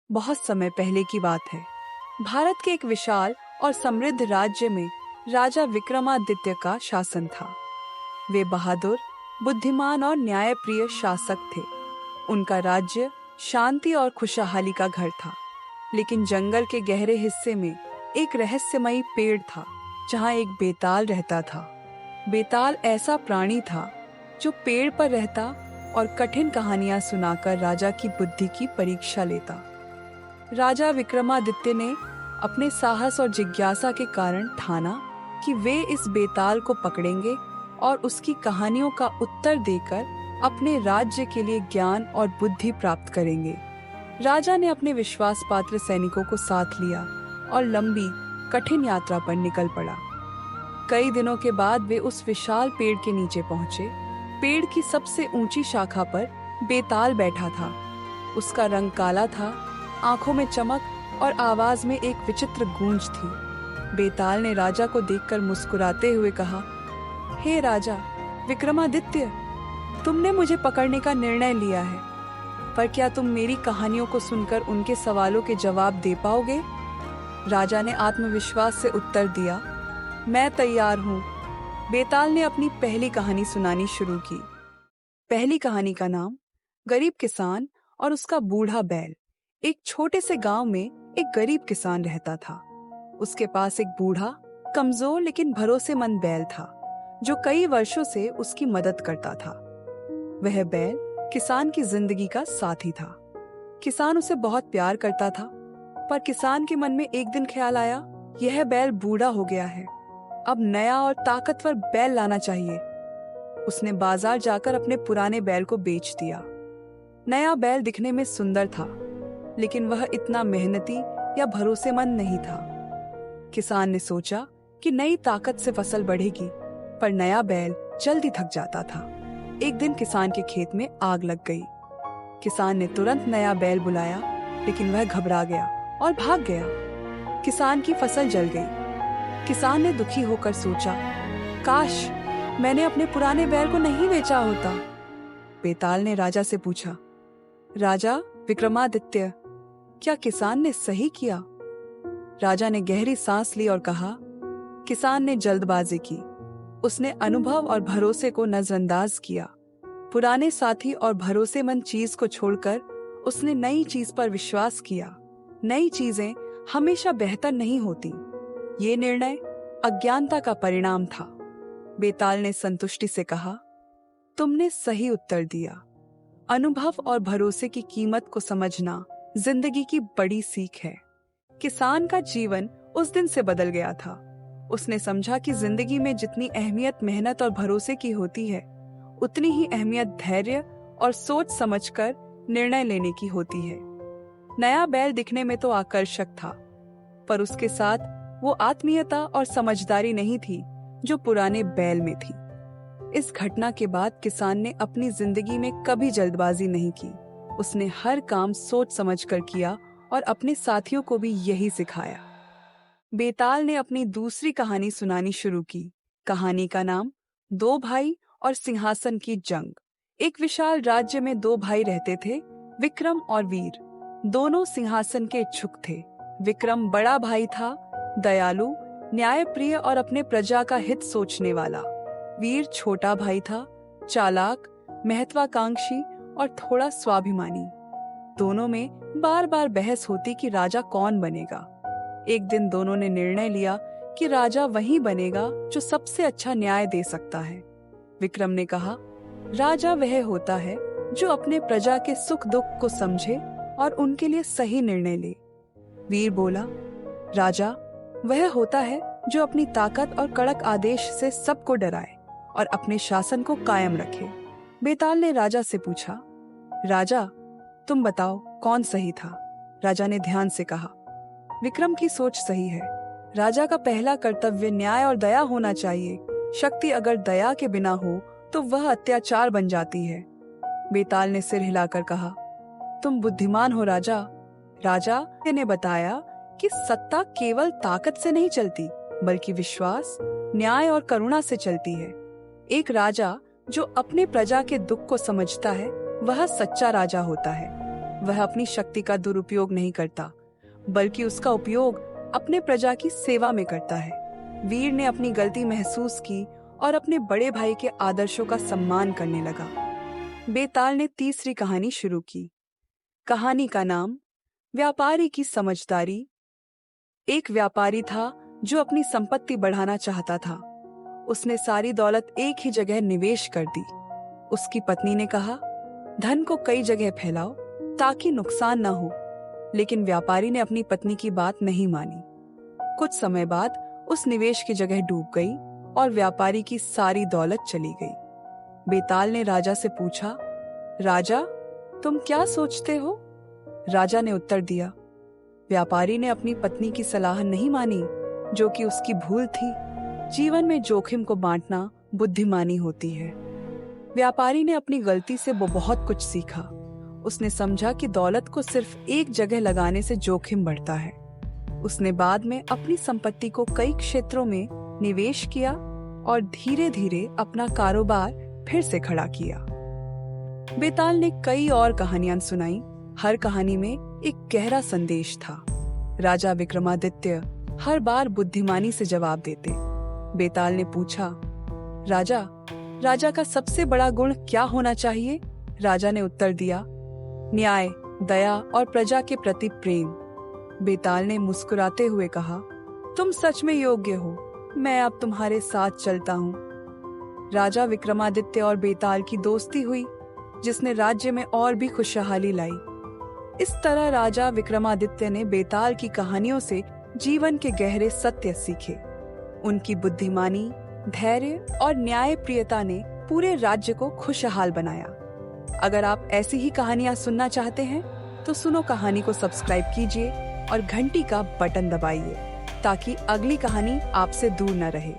बहुत समय पहले की बात है। भारत के एक विशाल और समृद्ध राज्य में राजा विक्रमादित्य का शासन था। वे बहादुर, बुद्धिमान और न्यायप्रिय शासक थे। उनका राज्य शांति और खुशहाली का घर था। लेकिन जंगल के गहरे हिस्से में एक रहस्यमयी पेड़ था, जहाँ एक बेताल रहता था। बेताल ऐसा प्राणी था जो पेड़ पर रहता और कठिन कहानियां सुनाकर राजा की बुद्धि की परीक्षा लेता। राजा विक्रमादित्य ने अपने साहस और जिज्ञासा के कारण ठाना कि वे इस बेताल को पकड़ेंगे और उसकी कहानियों का उत्तर देकर अपने राज्य के लिए ज्ञान और बुद्धि प्राप्त करेंगे। राजा ने अपने विश्वास पात्र सैनिकों को साथ लिया और लंबी कठिन यात्रा पर निकल पड़ा। कई दिनों के बाद वे उस विशाल पेड़ के नीचे पहुंचे। पेड़ की सबसे ऊंची शाखा पर बेताल बैठा था। उसका रंग काला था, आंखों में चमक और आवाज में एक विचित्र गूंज थी। बेताल ने राजा को देखकर मुस्कुराते हुए कहा, हे राजा विक्रमादित्य, तुमने मुझे पकड़ने का निर्णय लिया है, पर क्या तुम मेरी कहानियों को सुनकर उनके सवालों के जवाब दे पाओगे? राजा ने आत्मविश्वास से उत्तर दिया, मैं तैयार हूँ। बेताल ने अपनी पहली कहानी सुनानी शुरू की। पहली कहानी का नाम गरीब किसान और उसका बूढ़ा बैल। एक छोटे से गांव में एक गरीब किसान रहता था। उसके पास एक बूढ़ा, कमजोर लेकिन भरोसेमंद बैल था, जो कई वर्षों से उसकी मदद करता था। वह बैल किसान की जिंदगी का साथी था। किसान उसे बहुत प्यार करता था, पर किसान के मन में एक दिन ख्याल आया, यह बैल बूढ़ा हो गया है, अब नया और ताकतवर बैल लाना चाहिए। उसने बाजार जाकर अपने पुराने बैल को बेच दिया। नया बैल दिखने में सुंदर था, लेकिन वह इतना मेहनती या भरोसेमंद नहीं था। किसान ने सोचा कि नई ताकत से फसल बढ़ेगी, पर नया बैल जल्दी थक जाता था। एक दिन किसान के खेत में आग लग गई। किसान ने तुरंत नया बैल बुलाया, लेकिन वह घबरा गया और भाग गया। किसान की फसल जल गई। किसान ने दुखी होकर सोचा, काश मैंने अपने पुराने बैल को नहीं बेचा होता। बेताल ने राजा से पूछा, राजा विक्रमादित्य, क्या किसान ने सही किया? राजा ने गहरी सांस ली और कहा, किसान ने जल्दबाजी की। उसने अनुभव और भरोसे को नजरअंदाज किया। पुराने साथी और भरोसेमंद चीज को छोड़कर उसने नई चीज पर विश्वास किया। नई चीजें हमेशा बेहतर नहीं होती। ये निर्णय अज्ञानता का परिणाम था। बेताल ने संतुष्टि से कहा, तुमने सही उत्तर दिया। अनुभव और भरोसे की कीमत को समझना जिंदगी की बड़ी सीख है। किसान का जीवन उस दिन से बदल गया था। उसने समझा कि जिंदगी में जितनी अहमियत मेहनत और भरोसे की होती है, उतनी ही अहमियत धैर्य और सोच समझकर निर्णय लेने की होती है। नया बैल दिखने में तो आकर्षक था, पर उसके साथ वो आत्मीयता और समझदारी नहीं थी जो पुराने बैल में थी। इस घटना के बाद किसान ने अपनी जिंदगी में कभी जल्दबाजी नहीं की। उसने हर काम सोच समझकर किया और अपने साथियों को भी यही सिखाया। बेताल ने अपनी दूसरी कहानी सुनानी शुरू की। कहानी का नाम दो भाई और सिंहासन की जंग। एक विशाल राज्य में दो भाई रहते थे, विक्रम और वीर। दोनों सिंहासन के इच्छुक थे। विक्रम बड़ा भाई था, दयालु, न्यायप्रिय और अपने प्रजा का हित सोचने वाला। वीर छोटा भाई था, चालाक, महत्वाकांक्षी और थोड़ा स्वाभिमानी। दोनों में बार बार बहस होती कि राजा कौन बनेगा। एक दिन दोनों ने निर्णय लिया कि राजा वही बनेगा जो सबसे अच्छा न्याय दे सकता है। विक्रम ने कहा, राजा वह होता है जो अपने प्रजा के सुख दुख को समझे और उनके लिए सही निर्णय ले। वीर बोला, राजा वह होता है जो अपनी ताकत और कड़क आदेश से सबको डराए और अपने शासन को कायम रखे। बेताल ने राजा से पूछा, राजा तुम बताओ कौन सही था? राजा ने ध्यान से कहा, विक्रम की सोच सही है। राजा का पहला कर्तव्य न्याय और दया होना चाहिए। शक्ति अगर दया के बिना हो तो वह अत्याचार बन जाती है। बेताल ने सिर हिलाकर कहा, तुम बुद्धिमान हो राजा। राजा ने बताया कि सत्ता केवल ताकत से नहीं चलती, बल्कि विश्वास, न्याय और करुणा से चलती है। एक राजा जो अपने प्रजा के दुख को समझता है, वह सच्चा राजा होता है। वह अपनी शक्ति का दुरुपयोग नहीं करता, बल्कि उसका उपयोग अपने प्रजा की सेवा में करता है। वीर ने अपनी गलती महसूस की और अपने बड़े भाई के आदर्शों का सम्मान करने लगा। बेताल ने तीसरी कहानी शुरू की। कहानी का नाम व्यापारी की समझदारी। एक व्यापारी था जो अपनी संपत्ति बढ़ाना चाहता था। उसने सारी दौलत एक ही जगह निवेश कर दी। उसकी पत्नी ने कहा, धन को कई जगह फैलाओ ताकि नुकसान न हो। लेकिन व्यापारी ने अपनी पत्नी की बात नहीं मानी। कुछ समय बाद उस निवेश की जगह डूब गई और व्यापारी की सारी दौलत चली गई। बेताल ने राजा से पूछा, राजा, तुम क्या सोचते हो? राजा ने उत्तर दिया, व्यापारी ने अपनी पत्नी की सलाह नहीं मानी, जो कि उसकी भूल थी। जीवन में जोखिम को बांटना बुद्धिमानी होती है। व्यापारी ने अपनी गलती से वो बहुत कुछ सीखा। उसने समझा कि दौलत को सिर्फ एक जगह लगाने से जोखिम बढ़ता है। उसने बाद में अपनी संपत्ति को कई क्षेत्रों में निवेश किया और धीरे धीरे अपना कारोबार फिर से खड़ा किया। बेताल ने कई और कहानियां सुनाई। हर कहानी में एक गहरा संदेश था। राजा विक्रमादित्य हर बार बुद्धिमानी से जवाब देते। बेताल ने पूछा, राजा का सबसे बड़ा गुण क्या होना चाहिए? राजा ने उत्तर दिया, न्याय, दया और प्रजा के प्रति प्रेम। बेताल ने मुस्कुराते हुए कहा, तुम सच में योग्य हो, मैं अब तुम्हारे साथ चलता हूँ। राजा विक्रमादित्य और बेताल की दोस्ती हुई, जिसने राज्य में और भी खुशहाली लाई। इस तरह राजा विक्रमादित्य ने बेताल की कहानियों से जीवन के गहरे सत्य सीखे। उनकी बुद्धिमानी, धैर्य और न्यायप्रियता ने पूरे राज्य को खुशहाल बनाया। अगर आप ऐसी ही कहानियां सुनना चाहते हैं तो सुनो कहानी को सब्सक्राइब कीजिए और घंटी का बटन दबाइए ताकि अगली कहानी आपसे दूर न रहे।